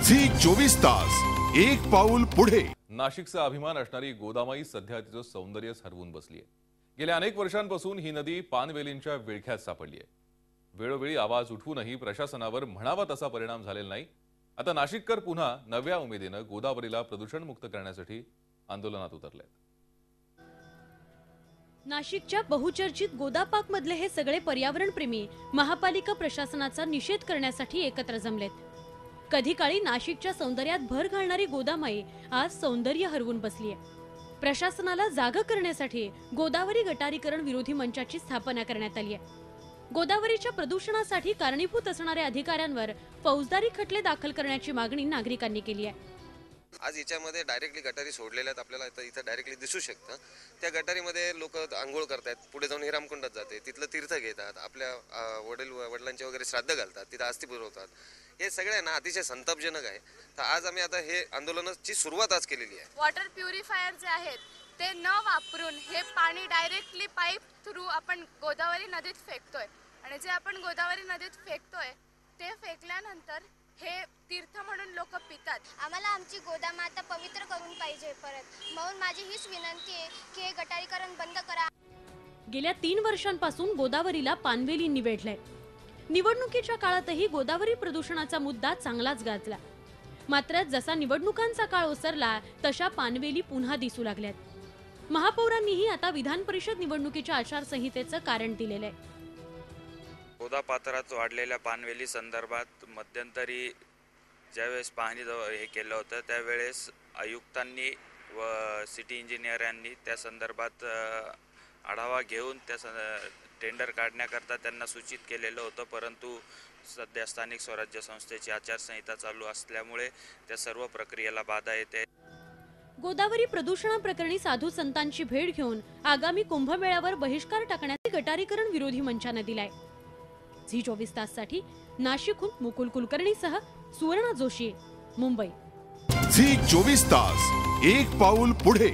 Zee 24 तास एक पाऊल पुढे। नाशिकचा अभिमान असणारी गोदामाई सध्या तिचं सौंदर्य हरवून बसली आहे। गेल्या अनेक वर्षांपासून ही नदी पानवेलींच्या विळख्यात सापडली आहे। वेळोवेळी आवाज उठवूनही प्रशासनावर म्हणावा तसा परिणाम झालेला नाही। आता नाशिककर पुन्हा नव्या उमेदीने गोदावरीला प्रदूषणमुक्त करण्यासाठी आंदोलनात उतरलेत। नाशिकच्या बहुचर्चित गोदापाक मधले हे सगळे पर्यावरण प्रेमी महापालिका प्रशासनाचा निषेध करण्यासाठी एकत्र जमलेत। कधी काळी नाशिकच्या सौंदर्यात भर घालणारी गोदामाई आज सौंदर्य हरवून बसली आहे। प्रशासनाला जागा करण्यासाठी गोदावरी गटारीकरण विरोधी मंचाची स्थापना करण्यात आली आहे। गोदावरीच्या प्रदूषणासाठी कारणीभूत असणाऱ्या अधिकाऱ्यांवर फौजदारी खटले दाखल करण्याची मागणी नागरिकांनी केली आहे। आज याच्यामध्ये डायरेक्टली गटारी सोडलेल्या आहेत। आपल्याला इथं डायरेक्टली दिसू शकतं। त्या गटारीमध्ये लोक आंघोळ करतात, पुढे जाऊन हिरामकुंडात जाते, तिथलं तीर्थ घेतात, आपल्या वडिलांचे वगैरे श्राद्ध घालतात, तिथं अस्थी पुरवतात। हे सगळे ना अतिशय संतापजनक आहे। तर आज आम्ही आता हे आंदोलनाची सुरुवात आज केलेली आहे। वॉटर प्युरिफायर जे आहेत ते न वापरून हे पाणी डायरेक्टली पाईप थ्रू आपण गोदावरी नदीत फेकतोय आणि जे आपण गोदावरी नदीत फेकतोय ते फेकल्यानंतर हे तीर्थ म्हणून लोक पितात। आम्हाला आमची गोदामाता पवित्र करून पाहिजे परत, म्हणून माझी हीच विनंती आहे की हे गटारीकरण बंद करा। गेल्या 3 वर्षांपासून गोदावरीला पानवेलींनी वेढलंय। निवडणुकीच्या काळातही गोदावरी प्रदूषणाचा मुद्दा चांगलाच गाजला। मात्र जसा निवडणुकांचा काळ ओसरला तशा पानवेली पुन्हा दिसू लागल्यात। महापौरांनीही आता विधान परिषद निवडणुकीच्या आचारसंहितेचं कारण दिलेलं आहे। गोदापात्रात वाढलेल्या पानवेली संदर्भात मध्यंतरी ज्यावेळेस पाहणी हे केलं होतं त्यावेळेस आयुक्तांनी व सिटी इंजिनियरांनी त्या संदर्भात आढावा घेऊन त्या टेंडर काढण्याकरता त्यांना सूचित केलेलं होतं। परंतु सध्या स्थानिक स्वराज्य संस्थेची आचारसंहिता चालू असल्यामुळे त्या सर्व प्रक्रियेला बाधा येते। गोदावरी प्रदूषणाप्रकरणी साधू संतांची भेट घेऊन आगामी कुंभमेळ्यावर बहिष्कार टाकण्याचे गटारीकरण विरोधी मंचाने दिलाय। झी 24 ताससाठी नाशिकहून मुकुल कुलकर्णीसह सुवर्णा जोशी, मुंबई। झी 24 तास एक पाऊल पुढे।